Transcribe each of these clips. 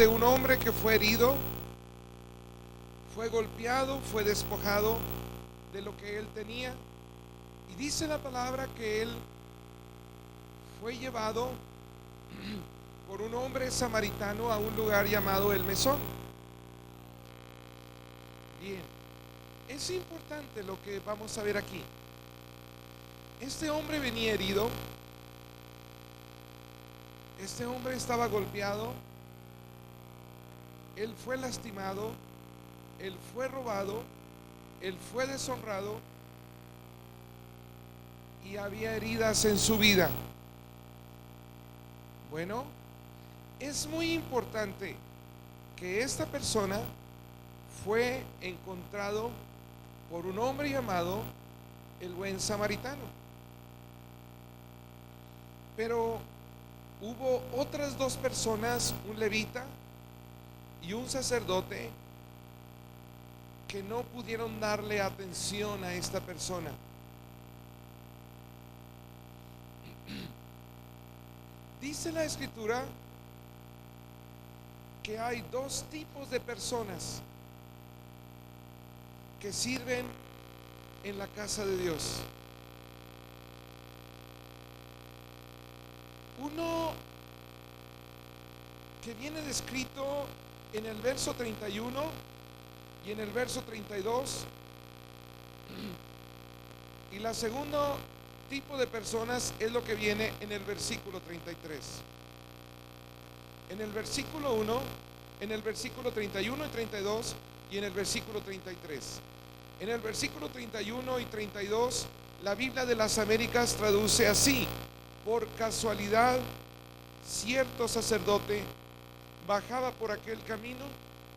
de un hombre que fue herido, fue golpeado, fue despojado de lo que él tenía. Y dice la palabra que él fue llevado por un hombre samaritano a un lugar llamado el Mesón. Bien, es importante lo que vamos a ver aquí. Este hombre venía herido, este hombre estaba golpeado, él fue lastimado, él fue robado, él fue deshonrado y había heridas en su vida. Bueno, es muy importante que esta persona fue encontrado por un hombre llamado el buen samaritano. Pero hubo otras dos personas, un levita y un sacerdote, que no pudieron darle atención a esta persona. Dice la escritura que hay dos tipos de personas que sirven en la casa de Dios. Uno que viene descrito en el verso 31 y en el verso 32, y la segundo tipo de personas es lo que viene en el versículo 33. En el versículo 1, en el versículo 31 y 32 y en el versículo 33. En el versículo 31 y 32, la Biblia de las Américas traduce así: por casualidad, cierto sacerdote bajaba por aquel camino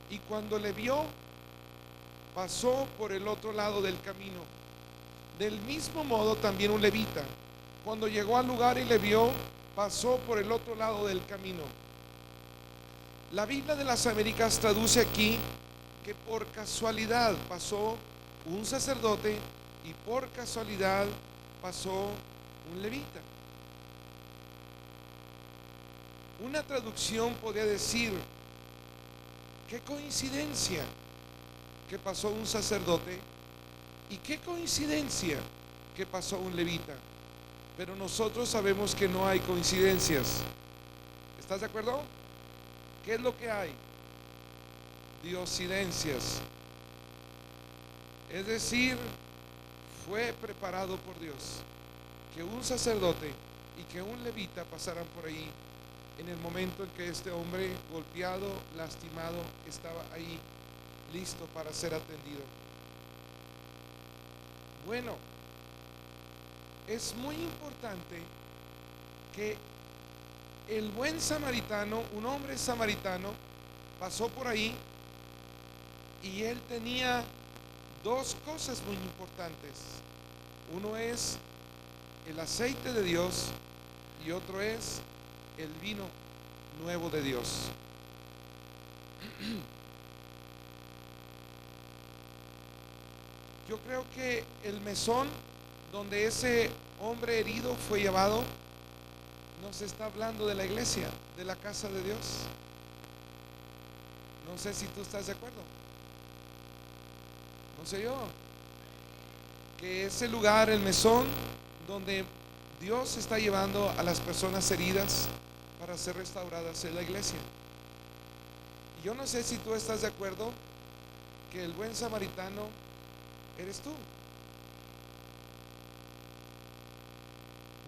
y cuando le vio, pasó por el otro lado del camino. Del mismo modo también un levita, cuando llegó al lugar y le vio, pasó por el otro lado del camino. La Biblia de las Américas traduce aquí que por casualidad pasó un sacerdote y por casualidad pasó un levita. Una traducción podría decir: qué coincidencia que pasó un sacerdote y qué coincidencia que pasó un levita. Pero nosotros sabemos que no hay coincidencias. ¿Estás de acuerdo? ¿Qué es lo que hay? Diosidencias. Es decir, fue preparado por Dios que un sacerdote y que un levita pasaran por ahí en el momento en que este hombre golpeado, lastimado, estaba ahí listo para ser atendido. Bueno, es muy importante que el buen samaritano, un hombre samaritano, pasó por ahí y él tenía dos cosas muy importantes. Uno es el aceite de Dios y otro es el vino nuevo de Dios. Yo creo que el mesón donde ese hombre herido fue llevado nos está hablando de la iglesia, de la casa de Dios. No sé si tú estás de acuerdo. No sé yo. Que ese lugar, el mesón, donde Dios está llevando a las personas heridas para ser restauradas en la iglesia. Y yo no sé si tú estás de acuerdo que el buen samaritano eres tú.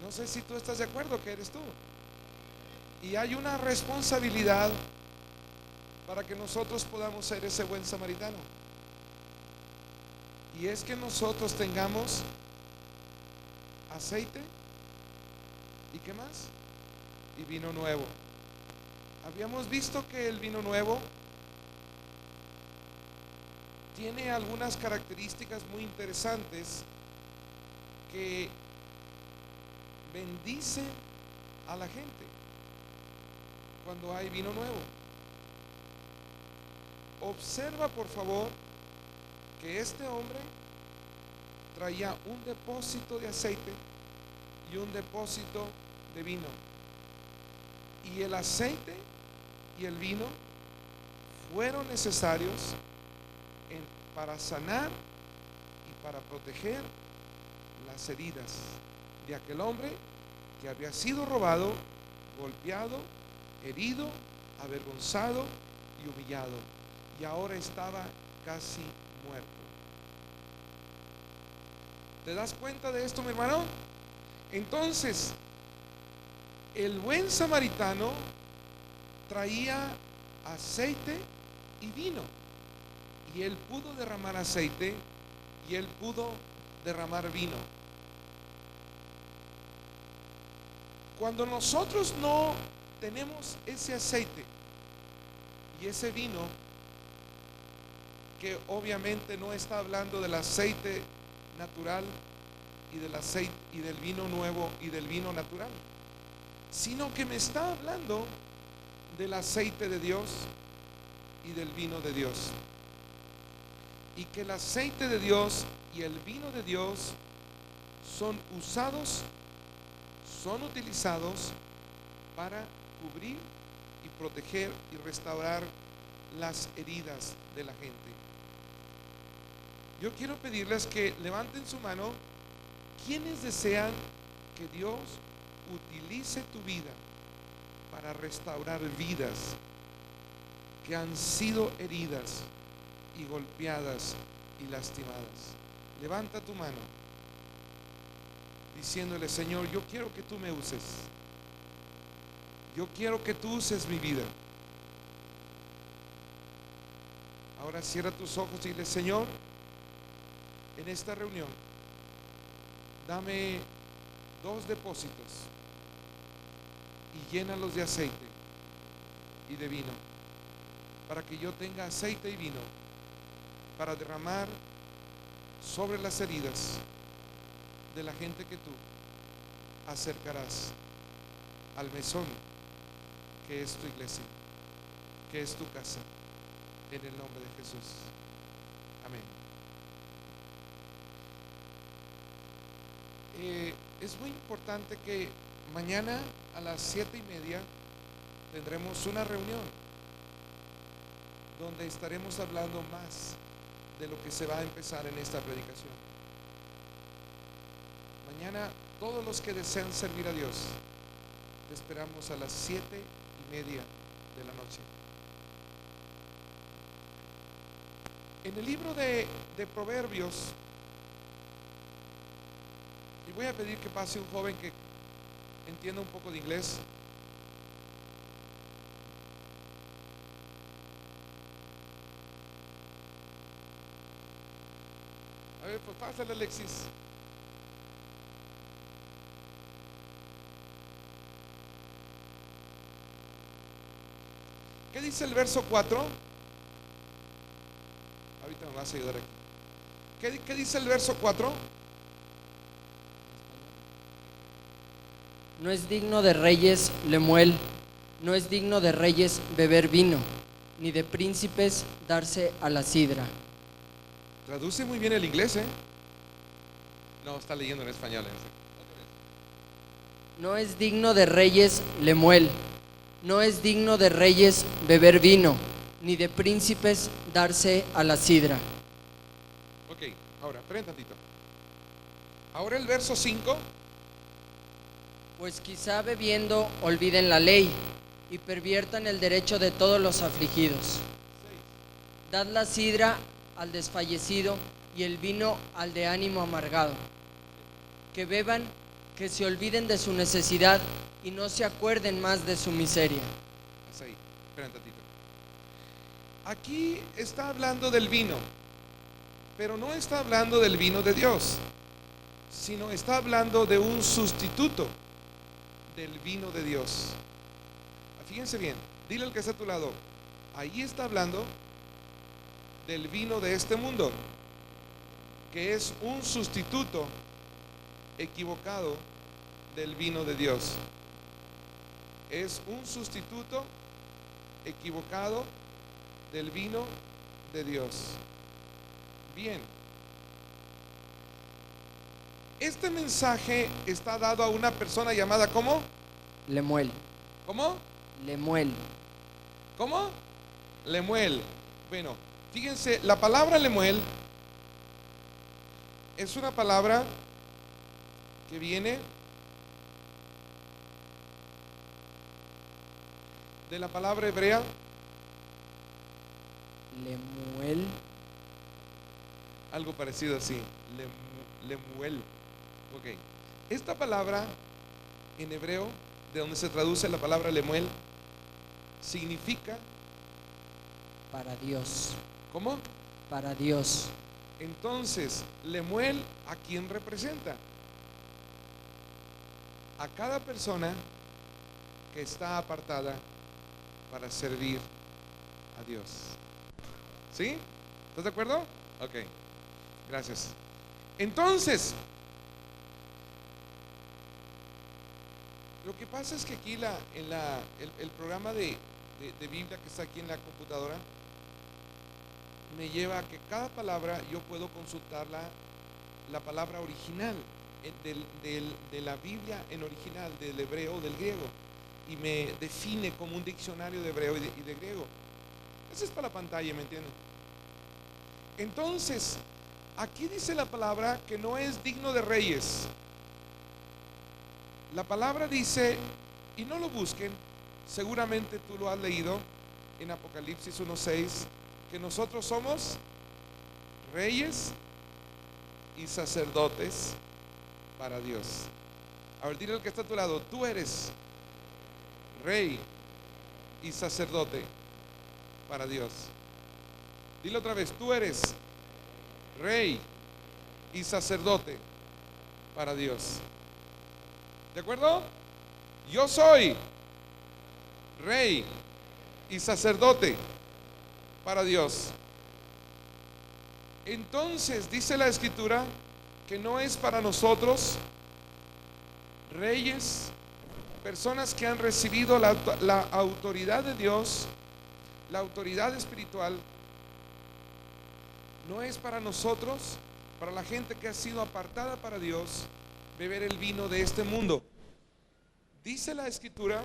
No sé si tú estás de acuerdo que eres tú. Y hay una responsabilidad para que nosotros podamos ser ese buen samaritano. Y es que nosotros tengamos aceite y ¿qué más? Y vino nuevo. Habíamos visto que el vino nuevo tiene algunas características muy interesantes que bendice a la gente cuando hay vino nuevo. Observa por favor que este hombre traía un depósito de aceite y un depósito de vino. Y el aceite y el vino fueron necesarios para sanar y para proteger las heridas de aquel hombre que había sido robado, golpeado, herido, avergonzado y humillado, y ahora estaba casi muerto. ¿Te das cuenta de esto, mi hermano? Entonces, el buen samaritano traía aceite y vino, y él pudo derramar aceite y él pudo derramar vino. Cuando nosotros no tenemos ese aceite y ese vino, que obviamente no está hablando del aceite natural y del aceite y del vino nuevo y del vino natural, sino que me está hablando del aceite de Dios y del vino de Dios, y que el aceite de Dios y el vino de Dios son usados, son utilizados para cubrir y proteger y restaurar las heridas de la gente. Yo quiero pedirles que levanten su mano quienes desean que Dios utilice tu vida para restaurar vidas que han sido heridas y golpeadas y lastimadas. Levanta tu mano diciéndole: Señor, yo quiero que tú me uses. Yo quiero que tú uses mi vida. Ahora cierra tus ojos y dile: Señor, en esta reunión dame 2 depósitos y llénalos de aceite y de vino, para que yo tenga aceite y vino para derramar sobre las heridas de la gente que tú acercarás al mesón que es tu iglesia, que es tu casa, en el nombre de Jesús. Amén. Es muy importante que mañana a las 7:30 tendremos una reunión donde estaremos hablando más de lo que se va a empezar en esta predicación. Mañana todos los que desean servir a Dios, te esperamos a las 7:30 de la noche. En el libro de Proverbios, y voy a pedir que pase un joven que entienda un poco de inglés. A ver, pues pásale, Alexis. ¿Qué dice el verso 4? Ahorita me vas a ayudar aquí. ¿Qué dice el verso 4? No es digno de reyes Lemuel, no es digno de reyes beber vino, ni de príncipes darse a la sidra. Traduce muy bien el inglés, ¿eh? No, está leyendo en español. No es digno de reyes Lemuel, no es digno de reyes beber vino, ni de príncipes darse a la sidra. Ok, ahora, esperen tantito. Ahora el verso 5. Pues quizá bebiendo olviden la ley y perviertan el derecho de todos los afligidos. Dad la sidra al desfallecido y el vino al de ánimo amargado. Que beban, que se olviden de su necesidad y no se acuerden más de su miseria. Hasta ahí, esperen tantito. Aquí está hablando del vino, pero no está hablando del vino de Dios, sino está hablando de un sustituto del vino de Dios. Fíjense bien, dile al que está a tu lado: ahí está hablando del vino de este mundo, que es un sustituto equivocado del vino de Dios. Es un sustituto equivocado del vino de Dios. Bien, este mensaje está dado a una persona llamada ¿cómo? Lemuel. ¿Cómo? Lemuel. ¿Cómo? Lemuel. Bueno, fíjense, la palabra Lemuel es una palabra que viene de la palabra hebrea Lemuel. algo parecido así, Lemuel. Ok, esta palabra en hebreo, de donde se traduce la palabra Lemuel, significa, Para Dios. ¿cómo? Para Dios. Entonces, Lemuel, ¿a quién representa? A cada persona que está apartada para servir a Dios. ¿Sí? ¿Estás de acuerdo? Ok, gracias. Entonces, lo que pasa es que aquí el programa de Biblia que está aquí en la computadora me lleva a que cada palabra yo puedo consultarla, la palabra original de la Biblia en original, del hebreo o del griego, y me define como un diccionario de hebreo y de griego. Eso es para la pantalla, ¿me entienden? Entonces, aquí dice la palabra que no es digno de reyes. La palabra dice, y no lo busquen, seguramente tú lo has leído en Apocalipsis 1:6, que nosotros somos reyes y sacerdotes para Dios. A ver, dile al que está a tu lado, tú eres rey y sacerdote para Dios. Dile otra vez, tú eres rey y sacerdote para Dios. ¿De acuerdo? Yo soy rey y sacerdote para Dios. Entonces dice la Escritura que no es para nosotros reyes, personas que han recibido la autoridad de Dios, la autoridad espiritual. No es para nosotros, para la gente que ha sido apartada para Dios, beber el vino de este mundo. Dice la Escritura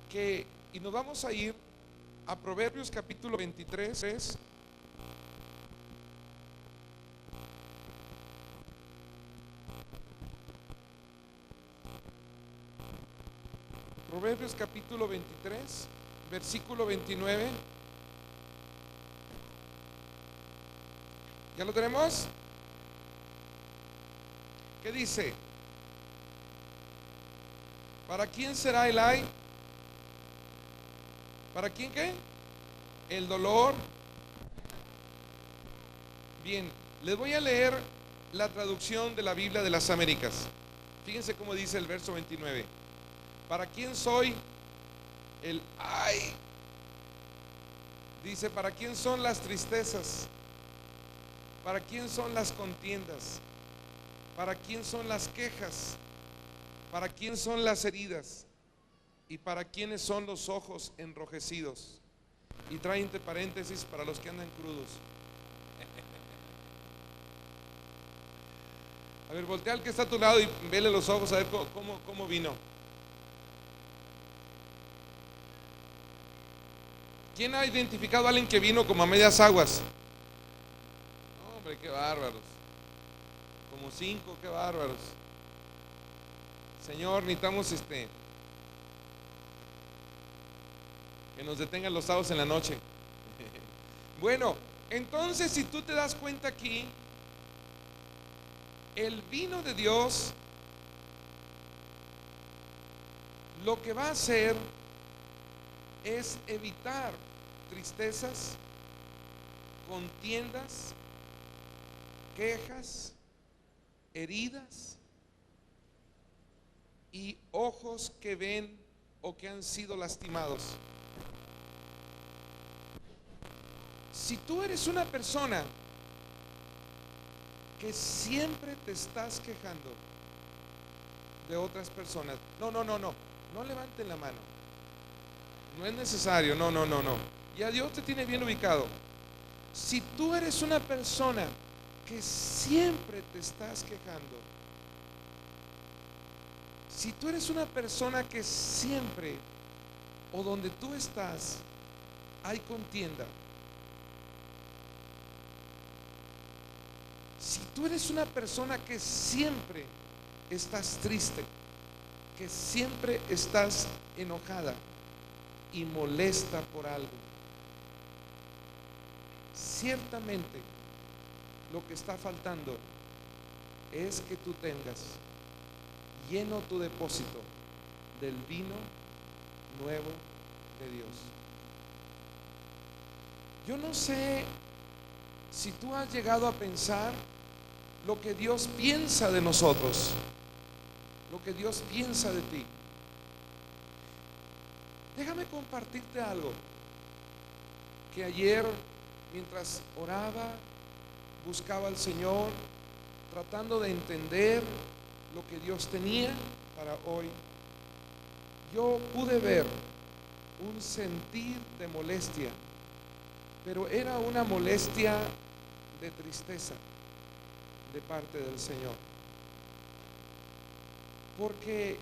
que, y nos vamos a ir a Proverbios capítulo 23. Proverbios capítulo 23, versículo 29. ¿Ya lo tenemos? ¿Qué dice? ¿Para quién será el ay? ¿Para quién qué? El dolor. Bien, les voy a leer la traducción de la Biblia de las Américas. Fíjense cómo dice el verso 29. ¿Para quién soy el ay? Dice, ¿para quién son las tristezas? ¿Para quién son las contiendas? ¿Para quién son las quejas? ¿Para quién son las heridas? ¿Y para quiénes son los ojos enrojecidos? Y trae entre paréntesis, para los que andan crudos. A ver, voltea al que está a tu lado y vele los ojos a ver cómo vino. ¿Quién ha identificado a alguien que vino como a medias aguas? No, hombre, qué bárbaros. Como 5, qué bárbaros. Señor, necesitamos que nos detengan los sábados en la noche. Bueno, entonces si tú te das cuenta aquí, el vino de Dios lo que va a hacer es evitar tristezas, contiendas, quejas, heridas y ojos que ven o que han sido lastimados. Si tú eres una persona que siempre te estás quejando de otras personas, no levanten la mano, no es necesario, no, ya Dios te tiene bien ubicado. Si tú eres una persona que siempre te estás quejando, si tú eres una persona que siempre, o donde tú estás, hay contienda. Si tú eres una persona que siempre estás triste, que siempre estás enojada y molesta por algo, ciertamente lo que está faltando es que tú tengas lleno tu depósito del vino nuevo de Dios. Yo no sé si tú has llegado a pensar lo que Dios piensa de nosotros, lo que Dios piensa de ti. Déjame compartirte algo que ayer, mientras oraba, buscaba al Señor, tratando de entender lo que Dios tenía para hoy, yo pude ver un sentir de molestia, pero era una molestia de tristeza de parte del Señor. Porque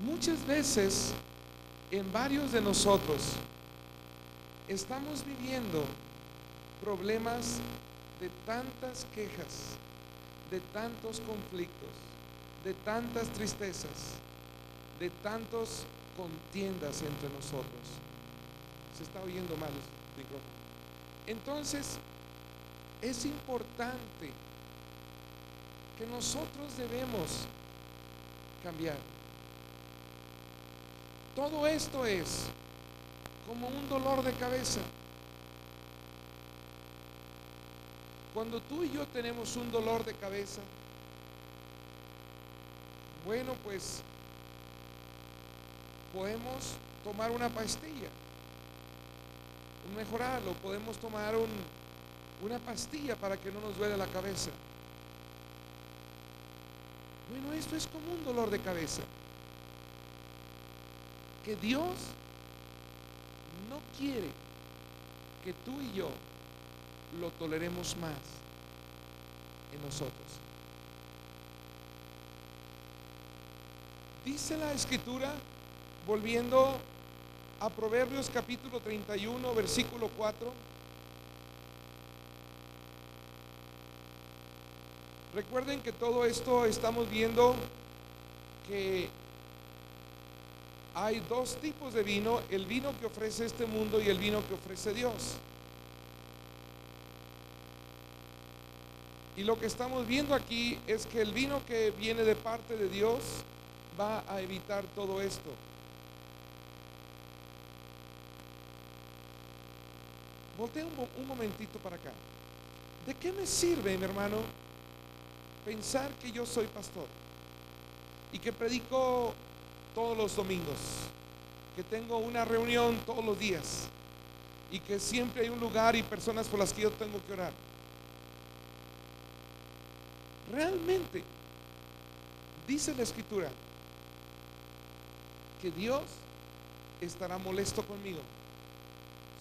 muchas veces en varios de nosotros estamos viviendo problemas de tantas quejas, de tantos conflictos, de tantas tristezas, de tantas contiendas entre nosotros. Se está oyendo mal el micrófono. Entonces, es importante que nosotros debemos cambiar. Todo esto es como un dolor de cabeza. Cuando tú y yo tenemos un dolor de cabeza, bueno, pues podemos tomar una pastilla, mejorarlo, podemos tomar una pastilla para que no nos duele la cabeza. Bueno, esto es como un dolor de cabeza que Dios no quiere que tú y yo lo toleremos más en nosotros. Dice la Escritura, volviendo a Proverbios capítulo 31, versículo 4. Recuerden que todo esto estamos viendo que hay dos tipos de vino: el vino que ofrece este mundo y el vino que ofrece Dios. Y lo que estamos viendo aquí es que el vino que viene de parte de Dios va a evitar todo esto. Voltea un momentito para acá. ¿De qué me sirve, mi hermano, pensar que yo soy pastor y que predico todos los domingos, que tengo una reunión todos los días y que siempre hay un lugar y personas por las que yo tengo que orar? Realmente dice la Escritura que Dios estará molesto conmigo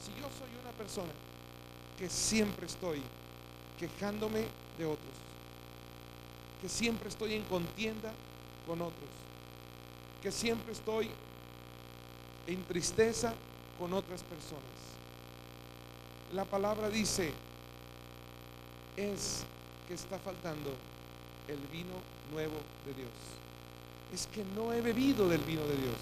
si yo soy una persona que siempre estoy quejándome de otros, que siempre estoy en contienda con otros, que siempre estoy en tristeza con otras personas? La palabra dice es que está faltando el vino nuevo de Dios. Es que no he bebido del vino de Dios.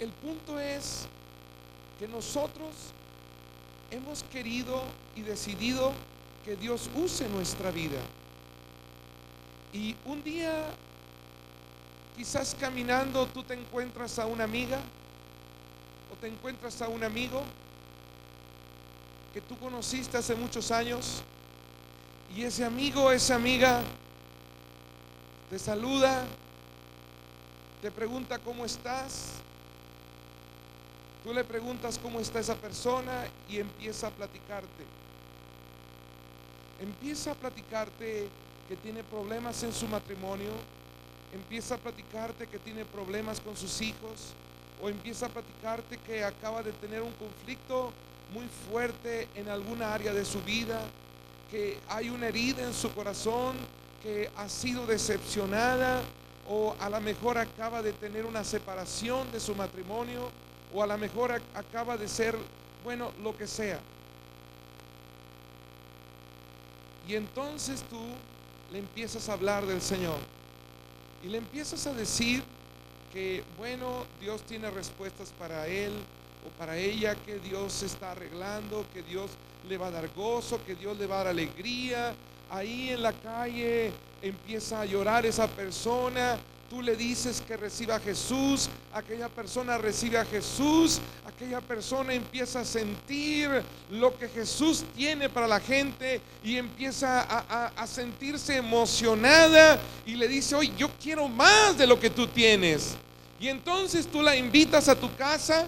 El punto es que nosotros hemos querido y decidido que Dios use nuestra vida. Y un día, quizás caminando, tú te encuentras a una amiga o te encuentras a un amigo que tú conociste hace muchos años, y ese amigo, esa amiga te saluda, te pregunta cómo estás, tú le preguntas cómo está esa persona y empieza a platicarte que tiene problemas en su matrimonio, empieza a platicarte que tiene problemas con sus hijos, o empieza a platicarte que acaba de tener un conflicto muy fuerte en alguna área de su vida, que hay una herida en su corazón, que ha sido decepcionada, o a lo mejor acaba de tener una separación de su matrimonio, o a lo mejor acaba de ser, bueno, lo que sea. Y entonces tú le empiezas a hablar del Señor y le empiezas a decir que, bueno, Dios tiene respuestas para él o para ella, que Dios se está arreglando, que Dios le va a dar gozo, que Dios le va a dar alegría. Ahí en la calle empieza a llorar esa persona, tú le dices que reciba a Jesús, aquella persona recibe a Jesús, aquella persona empieza a sentir lo que Jesús tiene para la gente y empieza a sentirse emocionada y le dice: oye, yo quiero más de lo que tú tienes. Y entonces tú la invitas a tu casa,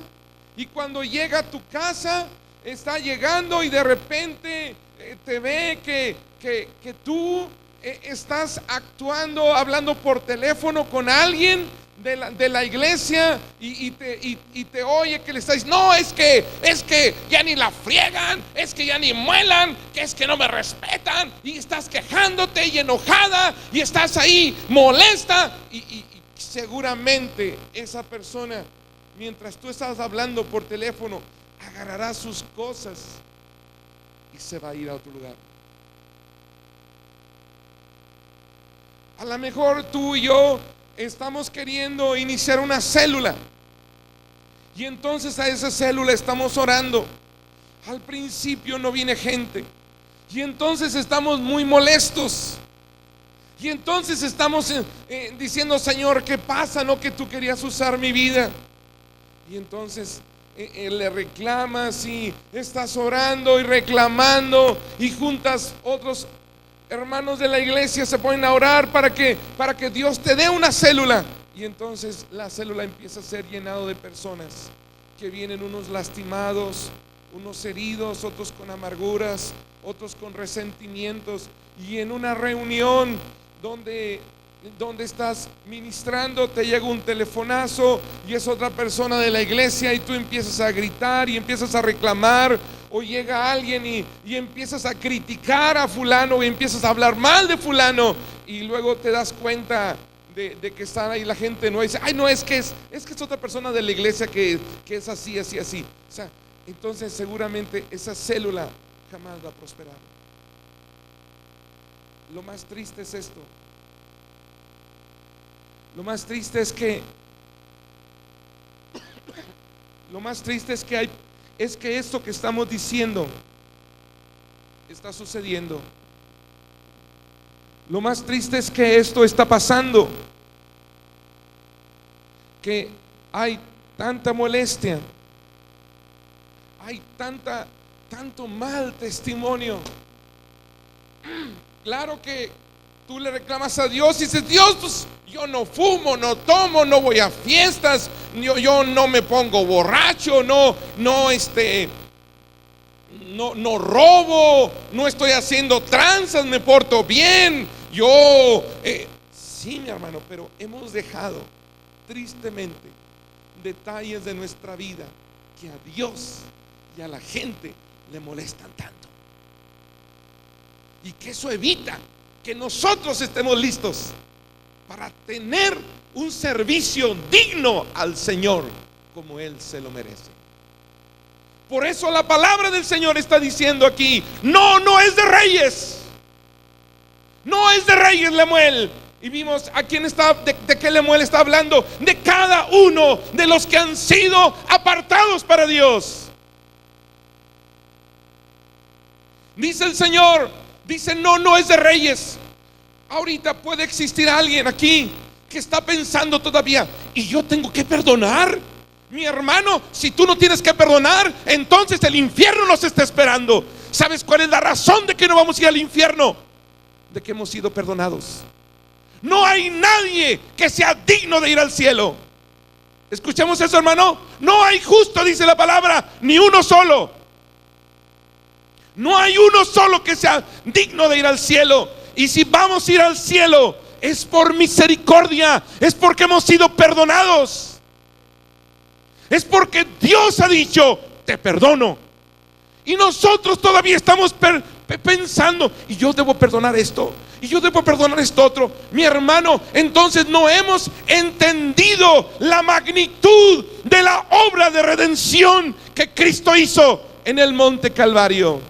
y cuando llega a tu casa, está llegando y de repente te ve que tú estás actuando, hablando por teléfono con alguien de la iglesia y te oye que le estás diciendo: no, es que ya ni la friegan, es que ya ni muelan, que es que no me respetan, y estás quejándote y enojada y estás ahí molesta, y seguramente esa persona, mientras tú estás hablando por teléfono, agarrará sus cosas y se va a ir a otro lugar. A lo mejor tú y yo estamos queriendo iniciar una célula, y entonces a esa célula estamos orando. Al principio no viene gente, y entonces estamos muy molestos, y entonces estamos diciendo: Señor, ¿qué pasa? No, que tú querías usar mi vida. Y entonces le reclamas y estás orando y reclamando, y juntas otros hermanos de la iglesia, se ponen a orar para que Dios te dé una célula. Y entonces la célula empieza a ser llenado de personas que vienen, unos lastimados, unos heridos, otros con amarguras, otros con resentimientos. Y en una reunión donde estás ministrando, te llega un telefonazo y es otra persona de la iglesia, y tú empiezas a gritar y empiezas a reclamar, o llega alguien y empiezas a criticar a fulano y empiezas a hablar mal de fulano, y luego te das cuenta de que están ahí la gente, no dice: ay, no, es que es otra persona de la iglesia que es así, así, así. O sea, entonces seguramente esa célula jamás va a prosperar. Lo más triste es esto. Lo más triste es que esto que estamos diciendo está sucediendo. Lo más triste es que esto está pasando, que hay tanta molestia, hay tanto mal testimonio. Claro que tú le reclamas a Dios y dices: Dios, pues, yo no fumo, no tomo, no voy a fiestas, yo no me pongo borracho, no robo, no estoy haciendo tranzas, me porto bien. Sí, mi hermano, pero hemos dejado tristemente detalles de nuestra vida que a Dios y a la gente le molestan tanto, y que eso evita que nosotros estemos listos para tener un servicio digno al Señor como Él se lo merece. Por eso la palabra del Señor está diciendo aquí: no es de reyes, no es de reyes Lemuel. Y vimos a quién está, de qué Lemuel está hablando: de cada uno de los que han sido apartados para Dios. Dice el Señor, dice: no es de reyes. Ahorita puede existir alguien aquí que está pensando todavía: ¿y yo tengo que perdonar? Mi hermano, si tú no tienes que perdonar, entonces el infierno nos está esperando. ¿Sabes cuál es la razón de que no vamos a ir al infierno? De que hemos sido perdonados. No hay nadie que sea digno de ir al cielo. ¿Escuchamos eso, hermano? No hay justo, dice la palabra, ni uno solo. No hay uno solo que sea digno de ir al cielo. Y si vamos a ir al cielo, es por misericordia, es porque hemos sido perdonados, es porque Dios ha dicho: te perdono. Y nosotros todavía estamos pensando, y yo debo perdonar esto, y yo debo perdonar esto otro. Mi hermano, entonces no hemos entendido la magnitud de la obra de redención que Cristo hizo en el monte Calvario.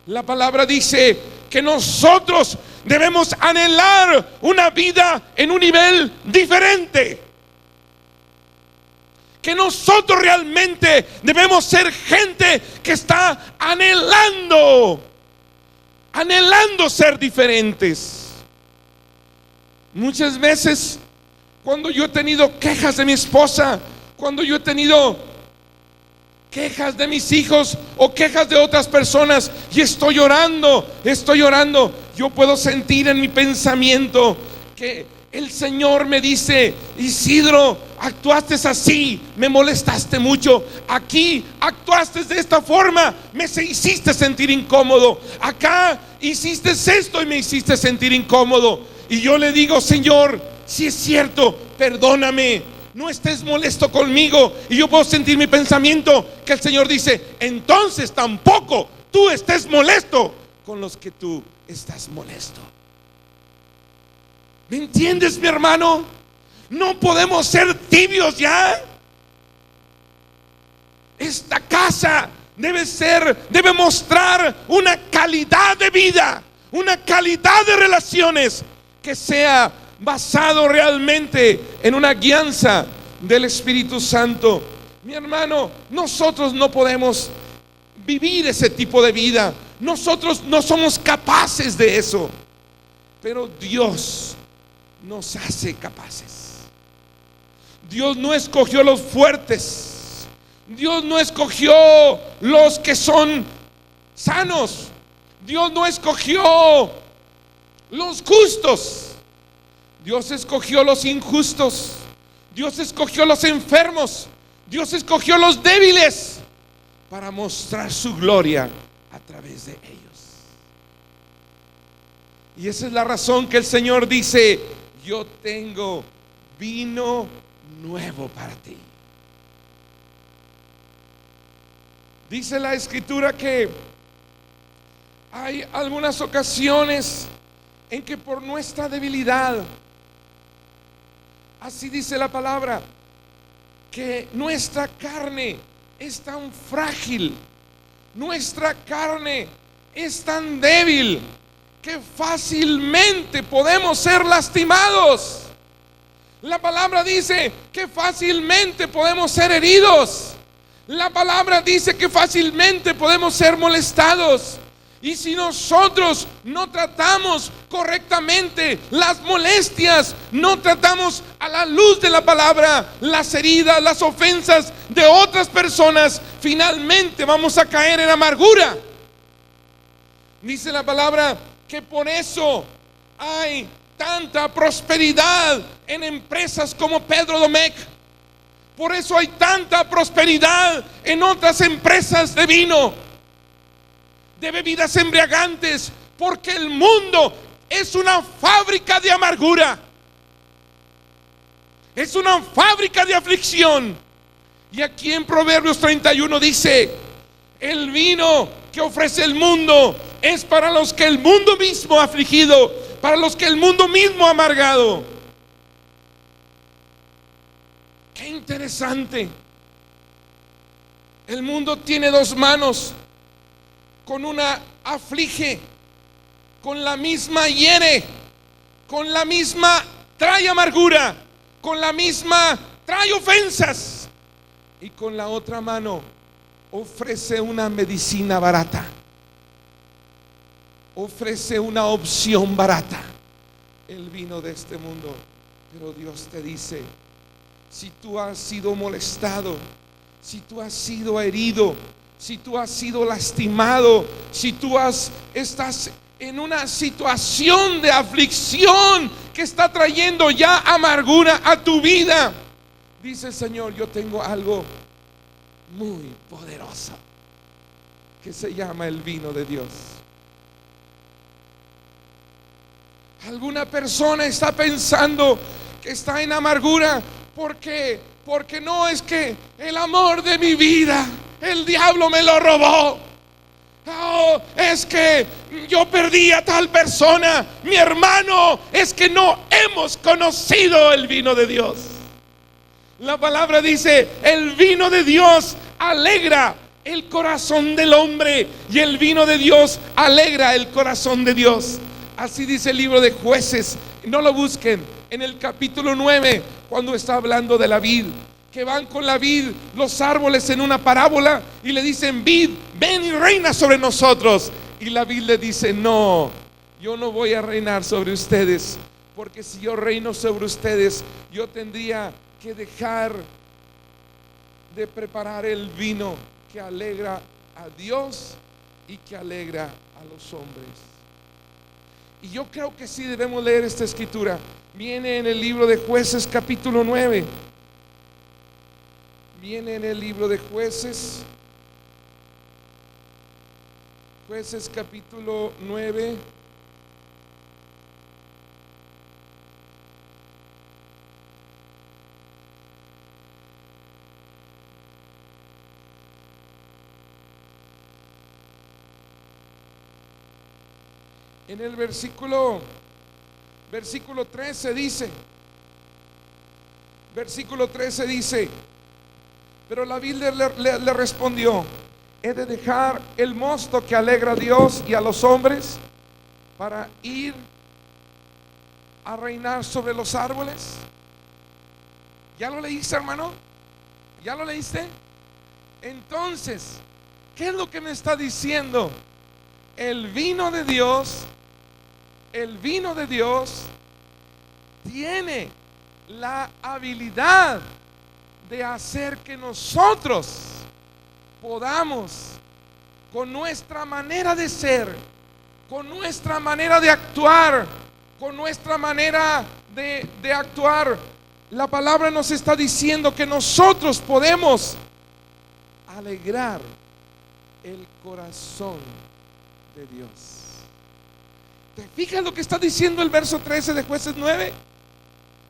La palabra dice que nosotros debemos anhelar una vida en un nivel diferente. Que nosotros realmente debemos ser gente que está anhelando ser diferentes. Muchas veces cuando yo he tenido quejas de mi esposa, cuando yo he tenido quejas de mis hijos o quejas de otras personas y estoy llorando, yo puedo sentir en mi pensamiento que el Señor me dice: Isidro, actuaste así, me molestaste mucho. Aquí actuaste de esta forma, me hiciste sentir incómodo. Acá hiciste esto y me hiciste sentir incómodo. Y yo le digo: Señor, si es cierto, perdóname, no estés molesto conmigo. Y yo puedo sentir mi pensamiento que el Señor dice: entonces tampoco tú estés molesto con los que tú estás molesto. ¿Me entiendes, mi hermano? No podemos ser tibios ya. Esta casa debe mostrar una calidad de vida, una calidad de relaciones que sea basado realmente en una guianza del Espíritu Santo. Mi hermano, nosotros no podemos vivir ese tipo de vida. Nosotros no somos capaces de eso. Pero Dios nos hace capaces. Dios no escogió los fuertes. Dios no escogió los que son sanos. Dios no escogió los justos. Dios escogió los injustos. Dios escogió los enfermos. Dios escogió los débiles para mostrar su gloria a través de ellos. Y esa es la razón que el Señor dice: yo tengo vino nuevo para ti. Dice la Escritura que hay algunas ocasiones en que por nuestra debilidad, así dice la palabra, que nuestra carne es tan frágil, nuestra carne es tan débil, que fácilmente podemos ser lastimados. La palabra dice que fácilmente podemos ser heridos. La palabra dice que fácilmente podemos ser molestados. Y si nosotros no tratamos correctamente las molestias, no tratamos a la luz de la palabra las heridas, las ofensas de otras personas, finalmente vamos a caer en amargura. Dice la palabra que por eso hay tanta prosperidad en empresas como Pedro Domecq. Por eso hay tanta prosperidad en otras empresas de vino, de bebidas embriagantes, porque el mundo es una fábrica de amargura, es una fábrica de aflicción. Y aquí en Proverbios 31 dice: el vino que ofrece el mundo es para los que el mundo mismo ha afligido, para los que el mundo mismo ha amargado. Qué interesante. El mundo tiene dos manos. Con una aflige, con la misma hiere, con la misma trae amargura, con la misma trae ofensas, y con la otra mano ofrece una medicina barata, ofrece una opción barata, el vino de este mundo. Pero Dios te dice: si tú has sido molestado, si tú has sido herido, si tú has sido lastimado, si tú estás en una situación de aflicción que está trayendo ya amargura a tu vida, dice el Señor: yo tengo algo muy poderoso que se llama el vino de Dios. Alguna persona está pensando que está en amargura porque no, es que el amor de mi vida, el diablo me lo robó. Oh, es que yo perdí a tal persona. Mi hermano, es que no hemos conocido el vino de Dios. La palabra dice: el vino de Dios alegra el corazón del hombre, y el vino de Dios alegra el corazón de Dios. Así dice el libro de Jueces. No lo busquen, en el capítulo 9, cuando está hablando de la vid, que van con la vid los árboles en una parábola y le dicen: vid, ven y reina sobre nosotros. Y la vid le dice: no, yo no voy a reinar sobre ustedes, porque si yo reino sobre ustedes, yo tendría que dejar de preparar el vino que alegra a Dios y que alegra a los hombres. Y yo creo que sí debemos leer esta escritura. Viene en el libro de Jueces capítulo 9. Viene en el libro de Jueces. Jueces capítulo 9. En el versículo 13 dice, pero la vid le respondió: ¿he de dejar el mosto que alegra a Dios y a los hombres para ir a reinar sobre los árboles? ¿Ya lo leíste, hermano? ¿Ya lo leíste? Entonces, ¿qué es lo que me está diciendo? El vino de Dios tiene la habilidad de hacer que nosotros podamos, con nuestra manera de ser, con nuestra manera de actuar, la palabra nos está diciendo que nosotros podemos alegrar el corazón de Dios. ¿Te fijas lo que está diciendo el verso 13 de Jueces 9?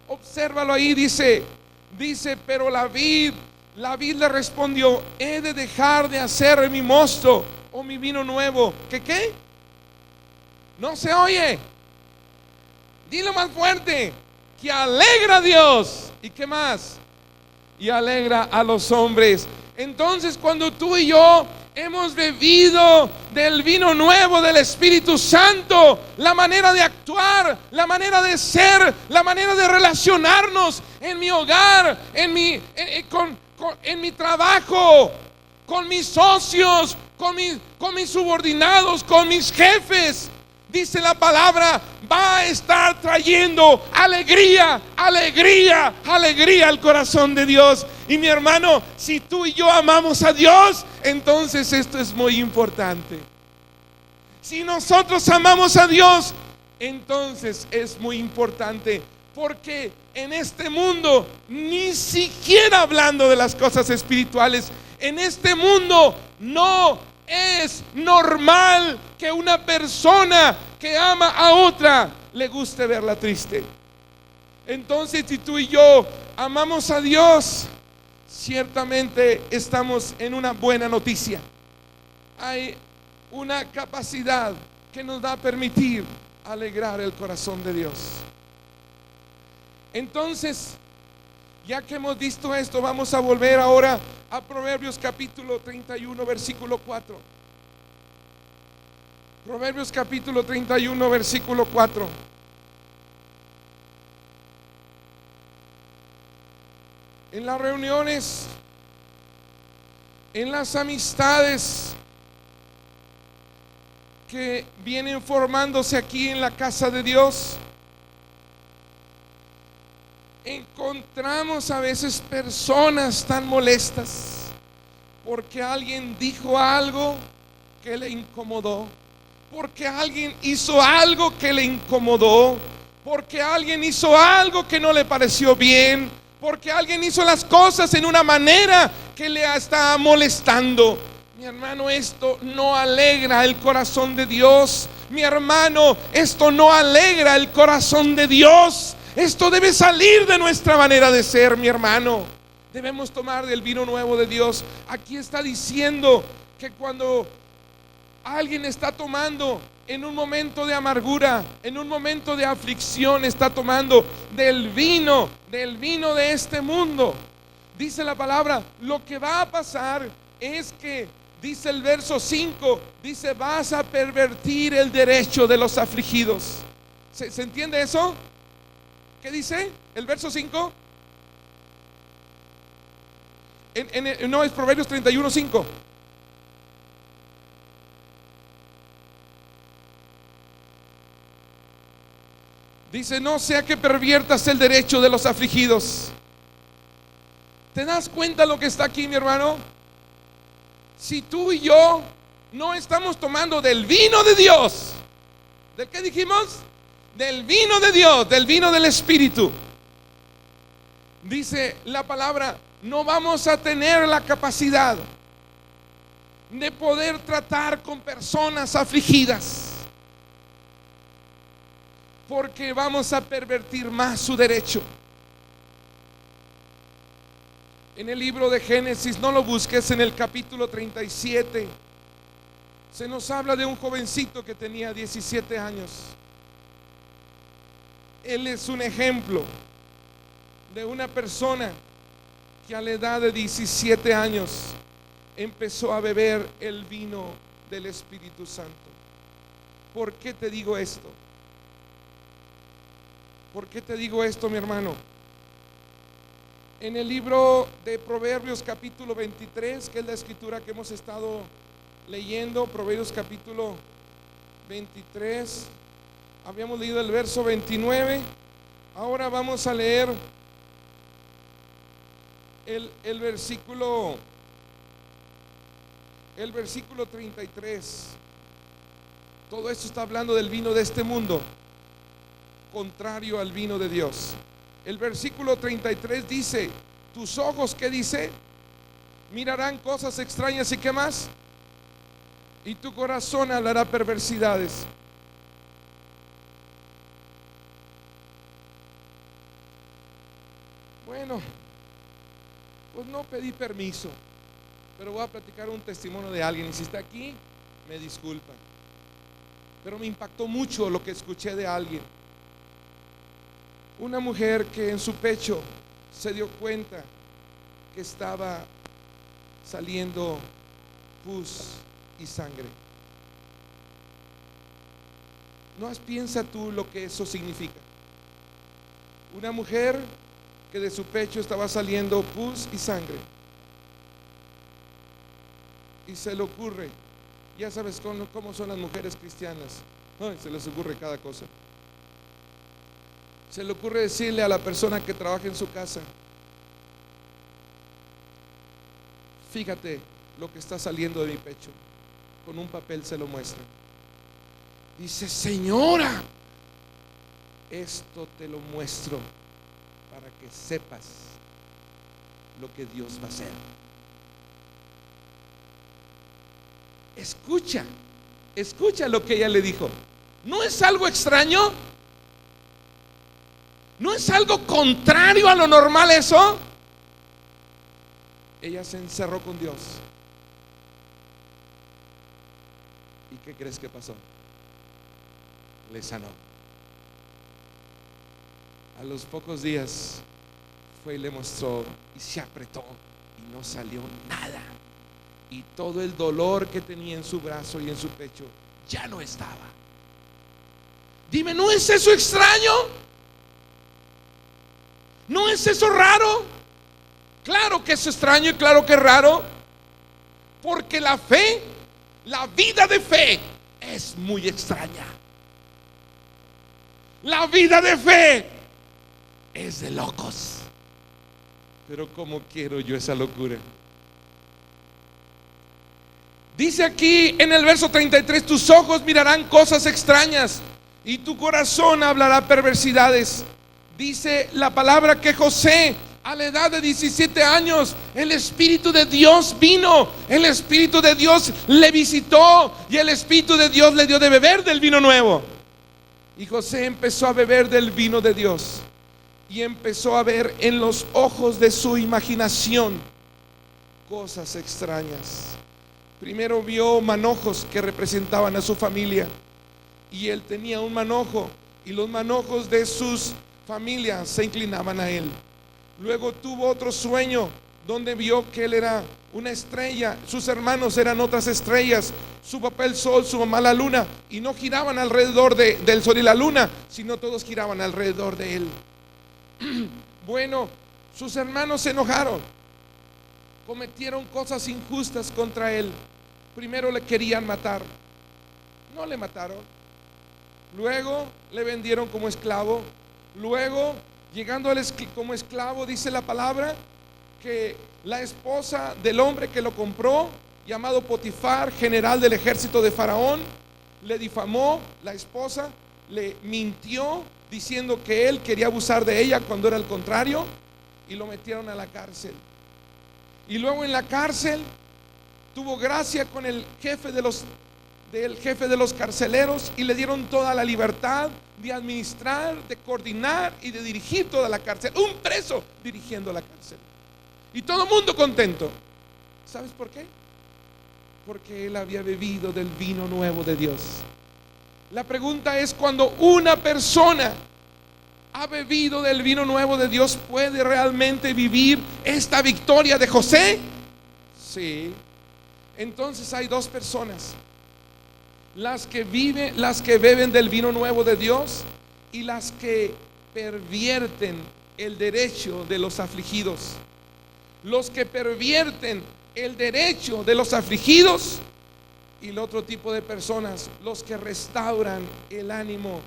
Obsérvalo ahí, dice, pero la vid le respondió: ¿he de dejar de hacer mi mosto o mi vino nuevo? ¿Qué? No se oye. Dilo más fuerte. Que alegra a Dios. ¿Y qué más? Y alegra a los hombres. Entonces, cuando tú y yo hemos bebido del vino nuevo del Espíritu Santo, la manera de actuar, la manera de ser, la manera de relacionarnos en mi hogar, en mi trabajo, con mis socios, con mis subordinados, con mis jefes, dice la palabra, va a estar trayendo alegría al corazón de Dios. Y mi hermano, si tú y yo amamos a Dios, entonces esto es muy importante. Si nosotros amamos a Dios, entonces es muy importante, porque en este mundo, ni siquiera hablando de las cosas espirituales, en este mundo no es normal que una persona que ama a otra le guste verla triste. Entonces, si tú y yo amamos a Dios, ciertamente estamos en una buena noticia. Hay una capacidad que nos va a permitir alegrar el corazón de Dios. Entonces, ya que hemos visto esto, vamos a volver ahora a Proverbios capítulo 31, versículo 4. Proverbios capítulo 31, versículo 4. En las reuniones, en las amistades que vienen formándose aquí en la casa de Dios, encontramos a veces personas tan molestas porque alguien dijo algo que le incomodó, porque alguien hizo algo que le incomodó, porque alguien hizo algo que no le pareció bien, porque alguien hizo las cosas en una manera que le está molestando. Mi hermano, esto no alegra el corazón de Dios. Mi hermano, esto no alegra el corazón de Dios. Esto debe salir de nuestra manera de ser, mi hermano. Debemos tomar del vino nuevo de Dios. Aquí está diciendo que cuando Alguien está tomando en un momento de amargura, en un momento de aflicción, está tomando del vino de este mundo. Dice la palabra, lo que va a pasar es que, dice el verso 5, dice, vas a pervertir el derecho de los afligidos. ¿Se entiende eso? ¿Qué dice el verso 5? No, es Proverbios 31:5. Dice, no sea que perviertas el derecho de los afligidos. ¿Te das cuenta lo que está aquí, mi hermano? Si tú y yo no estamos tomando del vino de Dios, ¿de qué dijimos? Del vino de Dios, del vino del Espíritu. Dice la palabra, no vamos a tener la capacidad de poder tratar con personas afligidas, porque vamos a pervertir más su derecho. En el libro de Génesis, no lo busques, en el capítulo 37, se nos habla de un jovencito que tenía 17 años. Él es un ejemplo de una persona que a la edad de 17 años empezó a beber el vino del Espíritu Santo. ¿Por qué te digo esto? ¿Por qué te digo esto, mi hermano? En el libro de Proverbios capítulo 23, que es la escritura que hemos estado leyendo, Proverbios capítulo 23, habíamos leído el verso 29, ahora vamos a leer el versículo 33. Todo esto está hablando del vino de este mundo, contrario al vino de Dios. El versículo 33 dice, tus ojos, ¿qué dice? Mirarán cosas extrañas, ¿y qué más? Y tu corazón hablará perversidades. Bueno, pues no pedí permiso, pero voy a platicar un testimonio de alguien, y si está aquí, me disculpan, pero me impactó mucho lo que escuché de alguien. Una mujer que en su pecho se dio cuenta que estaba saliendo pus y sangre. ¿No piensa tú lo que eso significa? Una mujer que de su pecho estaba saliendo pus y sangre, y se le ocurre, ya sabes cómo son las mujeres cristianas, se les ocurre cada cosa. Se le ocurre decirle a la persona que trabaja en su casa, fíjate lo que está saliendo de mi pecho. Con un papel se lo muestra. Dice, señora, esto te lo muestro para que sepas lo que Dios va a hacer. Escucha lo que ella le dijo. ¿No es algo extraño? ¿No es algo contrario a lo normal eso? Ella se encerró con Dios. ¿Y qué crees que pasó? Le sanó. A los pocos días fue y le mostró, y se apretó y no salió nada. Y todo el dolor que tenía en su brazo y en su pecho ya no estaba. Dime, ¿no es eso extraño? ¿No es eso raro? Claro que es extraño y claro que es raro, porque la fe, la vida de fe es muy extraña. La vida de fe es de locos. Pero ¿cómo quiero yo esa locura? Dice aquí en el verso 33, tus ojos mirarán cosas extrañas y tu corazón hablará perversidades. Dice la palabra que José, a la edad de 17 años, el Espíritu de Dios vino, el Espíritu de Dios le visitó y el Espíritu de Dios le dio de beber del vino nuevo. Y José empezó a beber del vino de Dios y empezó a ver en los ojos de su imaginación cosas extrañas. Primero vio manojos que representaban a su familia, y él tenía un manojo, y los manojos de sus familias se inclinaban a él. Luego tuvo otro sueño donde vio que él era una estrella, sus hermanos eran otras estrellas, su papá el sol, su mamá la luna, y no giraban alrededor del sol y la luna, sino todos giraban alrededor de él. Bueno, sus hermanos se enojaron, cometieron cosas injustas contra él. Primero le querían matar, no le mataron. Luego le vendieron como esclavo. Luego, llegando como esclavo, dice la palabra que la esposa del hombre que lo compró, llamado Potifar, general del ejército de Faraón, le difamó. La esposa le mintió diciendo que él quería abusar de ella cuando era el contrario, y lo metieron a la cárcel. Y luego en la cárcel tuvo gracia con el jefe de los carceleros, y le dieron toda la libertad de administrar, de coordinar y de dirigir toda la cárcel. Un preso dirigiendo la cárcel, y todo el mundo contento. ¿Sabes por qué? Porque él había bebido del vino nuevo de Dios. La pregunta es: cuando una persona ha bebido del vino nuevo de Dios, ¿puede realmente vivir esta victoria de José? Sí. Entonces hay dos personas: las que beben del vino nuevo de Dios, y las que pervierten el derecho de los afligidos. Los que pervierten el derecho de los afligidos, y el otro tipo de personas, los que restauran el ánimo,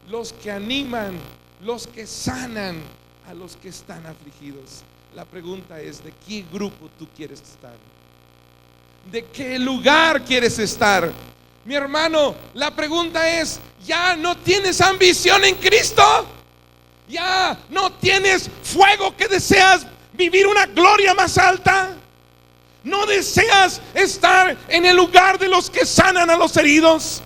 los que animan, los que sanan a los que están afligidos. La pregunta es: ¿de qué grupo tú quieres estar? ¿De qué lugar quieres estar? Mi hermano, la pregunta es: ¿ya no tienes ambición en Cristo? ¿Ya no tienes fuego que deseas vivir una gloria más alta? ¿No deseas estar en el lugar de los que sanan a los heridos?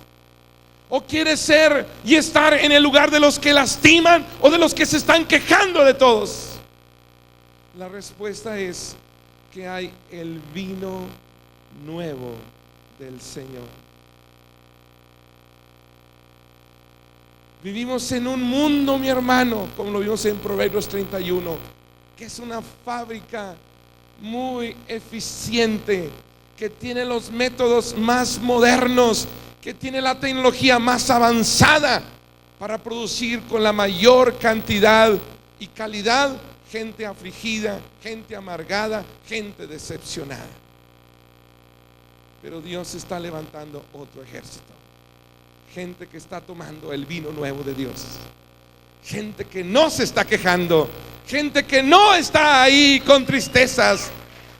¿O quieres ser y estar en el lugar de los que lastiman, o de los que se están quejando de todos? La respuesta es que hay el vino nuevo del Señor. Vivimos en un mundo, mi hermano, como lo vimos en Proverbios 31, que es una fábrica muy eficiente, que tiene los métodos más modernos, que tiene la tecnología más avanzada para producir con la mayor cantidad y calidad gente afligida, gente amargada, gente decepcionada. Pero Dios está levantando otro ejército, gente que está tomando el vino nuevo de Dios, gente que no se está quejando, gente que no está ahí con tristezas,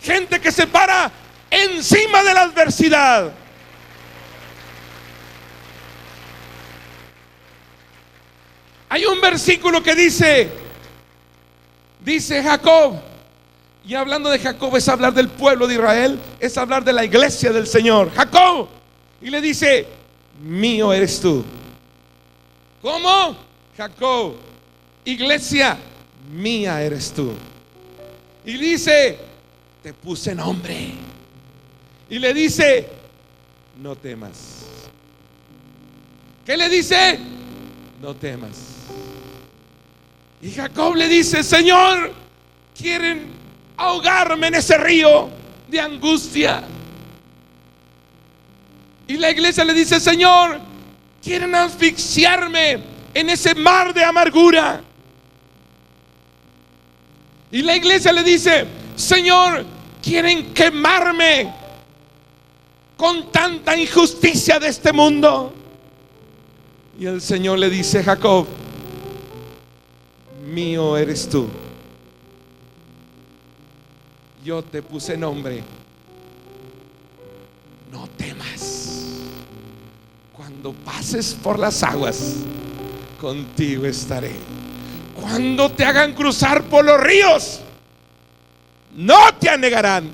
gente que se para encima de la adversidad. Hay un versículo que dice Jacob, y hablando de Jacob es hablar del pueblo de Israel, es hablar de la iglesia del Señor. Jacob, y le dice: mío eres tú. ¿Cómo? Jacob, iglesia, mía eres tú. Y dice: te puse nombre. Y le dice: no temas. ¿Qué le dice? No temas. Y Jacob le dice: Señor, quieren ahogarme en ese río de angustia. Y la iglesia le dice: Señor, quieren asfixiarme en ese mar de amargura. Y la iglesia le dice: Señor, quieren quemarme con tanta injusticia de este mundo. Y el Señor le dice: Jacob, mío eres tú. Yo te puse nombre. No temas. Cuando pases por las aguas, contigo estaré. Cuando te hagan cruzar por los ríos, no te anegarán.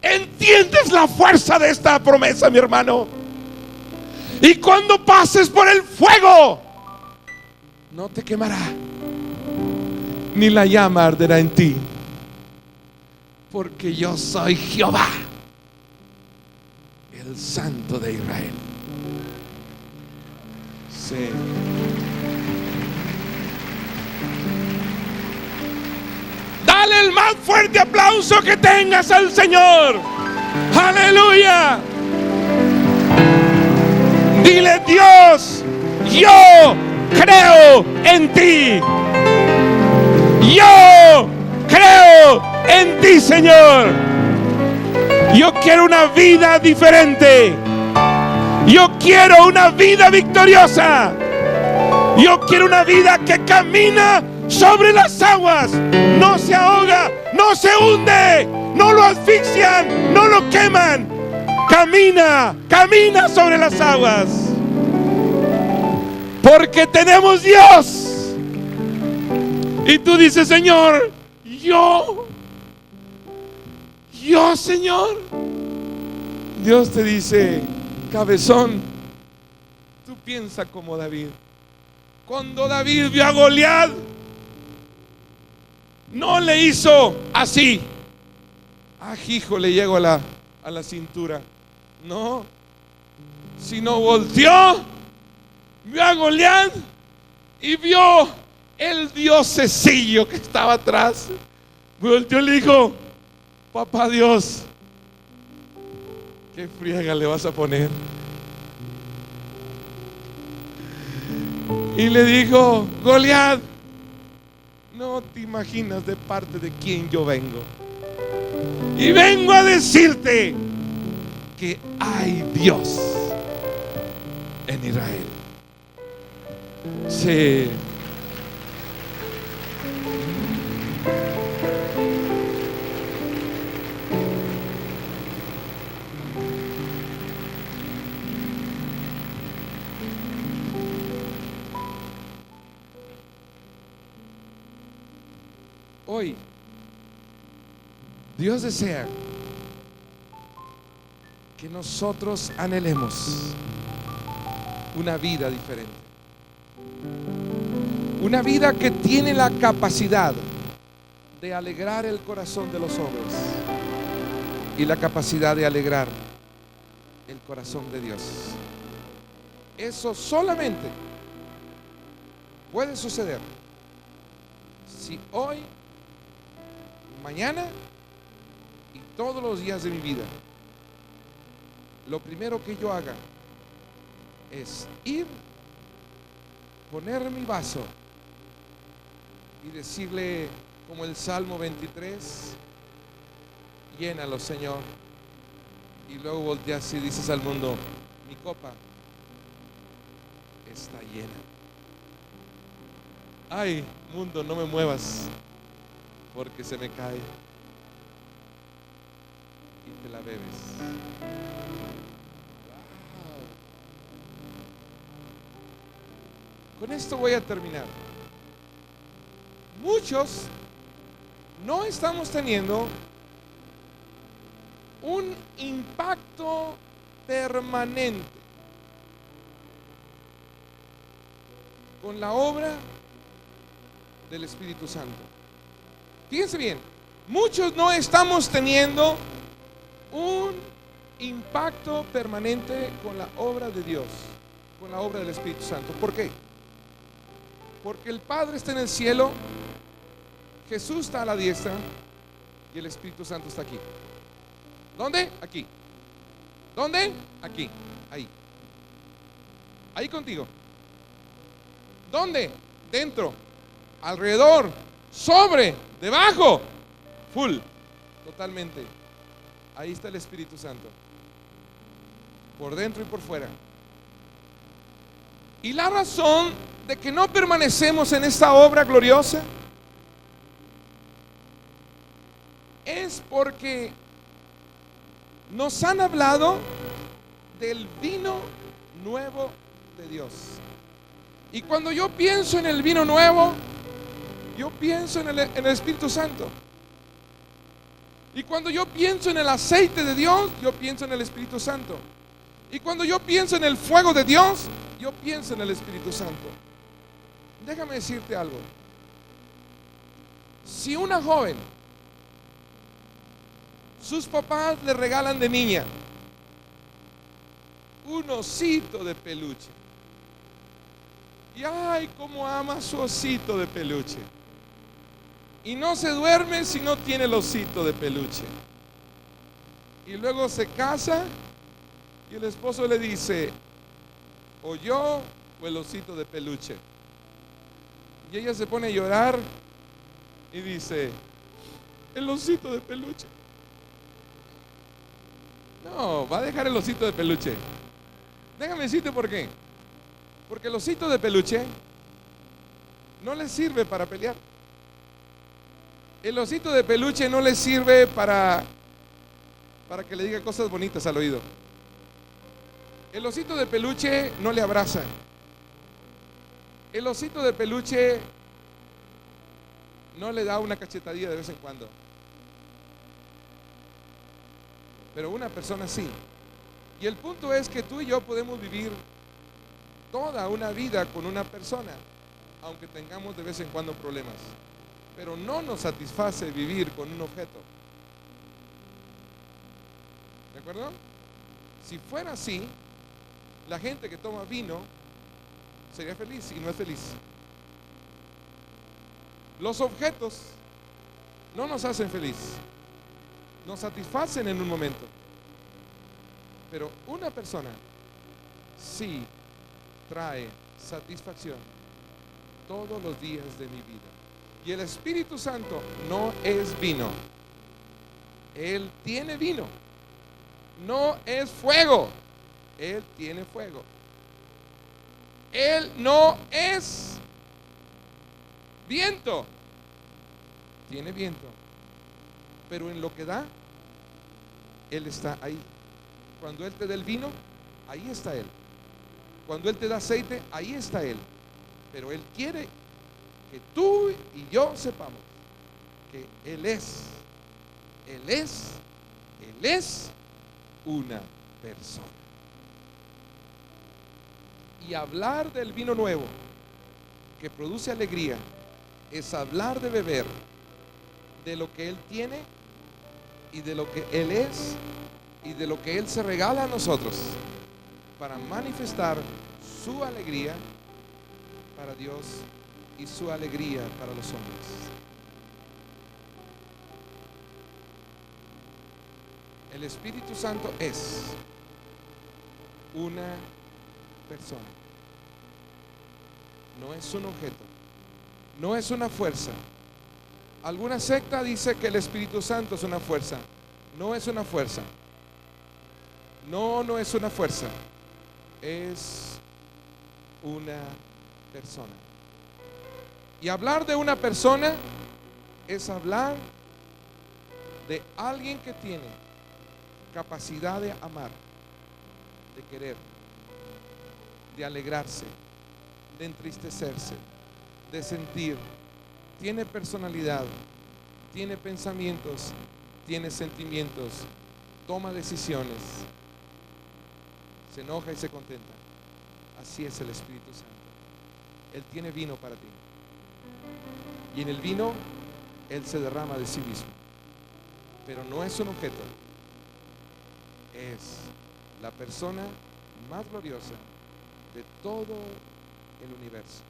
¿Entiendes la fuerza de esta promesa, mi hermano? Y cuando pases por el fuego, no te quemará, ni la llama arderá en ti, porque yo soy Jehová, el Santo de Israel. Sí. Dale el más fuerte aplauso que tengas al Señor. Aleluya. Dile: Dios, yo creo en ti. Yo creo en ti, Señor. Yo quiero una vida diferente. Yo quiero una vida victoriosa. Yo quiero una vida que camina sobre las aguas. No se ahoga, no se hunde, no lo asfixian, no lo queman. Camina, camina sobre las aguas. Porque tenemos Dios. Y tú dices: Señor, yo, Señor. Dios te dice: cabezón, tú piensa como David. Cuando David vio a Goliat, no le hizo así: hijo, le llego a la cintura. No, sino volteó, vio a Goliat y vio el diosecillo que estaba atrás. Volteó y le dijo: papá Dios, ¿qué friega le vas a poner? Y le dijo: Goliat, no te imaginas de parte de quién yo vengo. Y vengo a decirte que hay Dios en Israel. Sí. Hoy Dios desea que nosotros anhelemos una vida diferente, una vida que tiene la capacidad de alegrar el corazón de los hombres y la capacidad de alegrar el corazón de Dios. Eso solamente puede suceder si hoy, mañana y todos los días de mi vida, lo primero que yo haga es ir, poner mi vaso y decirle, como el Salmo 23, llénalo, Señor. Y luego volteas y dices al mundo: mi copa está llena. Ay, mundo, no me muevas, porque se me cae. Y te la bebes. Con esto voy a terminar. Muchos no estamos teniendo un impacto permanente con la obra del Espíritu Santo. Fíjense bien, muchos no estamos teniendo un impacto permanente con la obra de Dios, con la obra del Espíritu Santo. ¿Por qué? Porque el Padre está en el cielo, Jesús está a la diestra y el Espíritu Santo está aquí. ¿Dónde? Aquí. ¿Dónde? Aquí. Ahí. Ahí contigo. ¿Dónde? Dentro, alrededor, sobre, debajo, full, totalmente. Ahí está el Espíritu Santo, por dentro y por fuera. Y la razón de que no permanecemos en esta obra gloriosa es porque nos han hablado del vino nuevo de Dios. Y cuando yo pienso en el vino nuevo, yo pienso en el Espíritu Santo. Y cuando yo pienso en el aceite de Dios, yo pienso en el Espíritu Santo. Y cuando yo pienso en el fuego de Dios, yo pienso en el Espíritu Santo. Déjame decirte algo. Si una joven, sus papás le regalan de niña un osito de peluche. Y ay, cómo ama su osito de peluche. Y no se duerme si no tiene el osito de peluche. Y luego se casa y el esposo le dice, o yo o el osito de peluche. Y ella se pone a llorar y dice, el osito de peluche. No, va a dejar el osito de peluche. Déjame decirte por qué. Porque el osito de peluche no le sirve para pelear. El osito de peluche no le sirve para que le diga cosas bonitas al oído. El osito de peluche no le abraza. El osito de peluche no le da una cachetadilla de vez en cuando. Pero una persona sí. Y el punto es que tú y yo podemos vivir toda una vida con una persona, aunque tengamos de vez en cuando problemas. Pero no nos satisface vivir con un objeto. ¿De acuerdo? Si fuera así, la gente que toma vino sería feliz y no es feliz. Los objetos no nos hacen feliz, nos satisfacen en un momento. Pero una persona sí trae satisfacción todos los días de mi vida. Y el Espíritu Santo no es vino. Él tiene vino. No es fuego. Él tiene fuego. Él no es viento. Tiene viento. Pero en lo que da, Él está ahí. Cuando Él te da el vino, ahí está Él. Cuando Él te da aceite, ahí está Él. Pero Él quiere que tú y yo sepamos que Él es una persona. Y hablar del vino nuevo que produce alegría es hablar de beber de lo que Él tiene y de lo que Él es y de lo que Él se regala a nosotros para manifestar su alegría para Dios y su alegría para los hombres. El Espíritu Santo es una persona. No es un objeto. No es una fuerza. Alguna secta dice que el Espíritu Santo es una fuerza. No es una fuerza. No es una fuerza. Es una persona. Y hablar de una persona es hablar de alguien que tiene capacidad de amar, de querer, de alegrarse, de entristecerse, de sentir. Tiene personalidad, tiene pensamientos, tiene sentimientos, toma decisiones, se enoja y se contenta. Así es el Espíritu Santo. Él tiene vino para ti. Y en el vino, Él se derrama de sí mismo. Pero no es un objeto. Es la persona más gloriosa de todo el universo.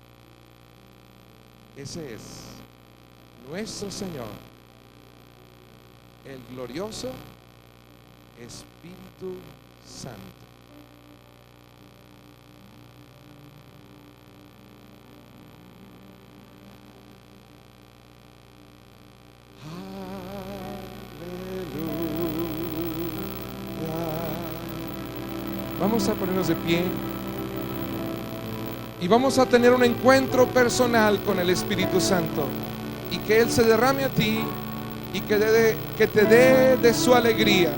Ese es nuestro Señor, el glorioso Espíritu Santo. Vamos a ponernos de pie y vamos a tener un encuentro personal con el Espíritu Santo y que Él se derrame a ti y que te dé de su alegría.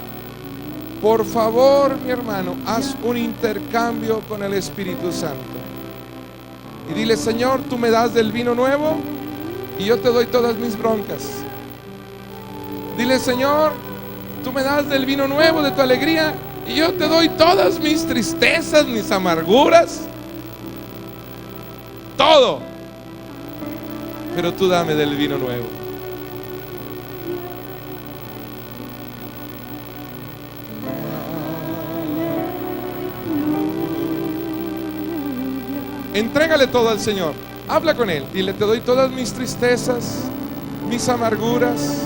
Por favor, mi hermano, haz un intercambio con el Espíritu Santo y dile: Señor, tú me das del vino nuevo y yo te doy todas mis broncas. Dile: Señor, tú me das del vino nuevo de tu alegría y yo te doy todas mis tristezas, mis amarguras, todo. Pero tú dame del vino nuevo. Entrégale todo al Señor. Habla con Él. Dile, te doy todas mis tristezas, mis amarguras,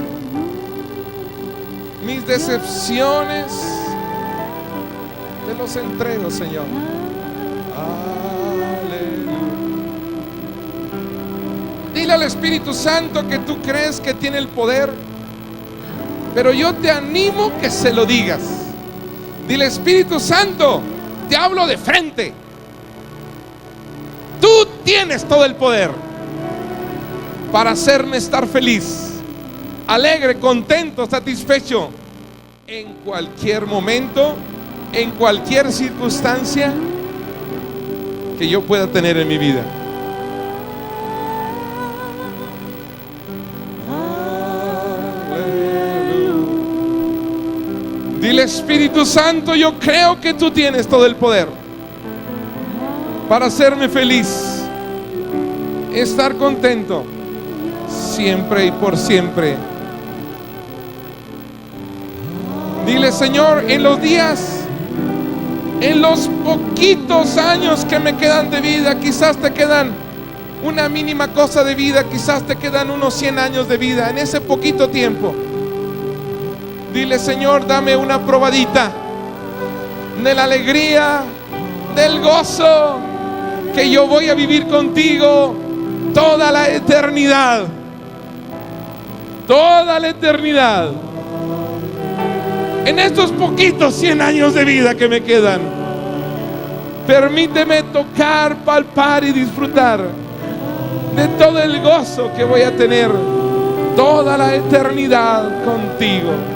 mis decepciones. Te los entrego, Señor. Aleluya. Dile al Espíritu Santo que tú crees que tiene el poder, pero yo te animo que se lo digas. Dile, Espíritu Santo, te hablo de frente. Tú tienes todo el poder para hacerme estar feliz, alegre, contento, satisfecho en cualquier momento, en cualquier circunstancia que yo pueda tener en mi vida. Dile, Espíritu Santo, yo creo que tú tienes todo el poder para hacerme feliz, estar contento siempre y por siempre. Dile, Señor, en los días, en los poquitos años que me quedan de vida, quizás te quedan una mínima cosa de vida, quizás te quedan unos 100 años de vida, en ese poquito tiempo. Dile, Señor, dame una probadita de la alegría, del gozo, que yo voy a vivir contigo toda la eternidad. Toda la eternidad. En estos poquitos 100 años de vida que me quedan, permíteme tocar, palpar y disfrutar de todo el gozo que voy a tener toda la eternidad contigo.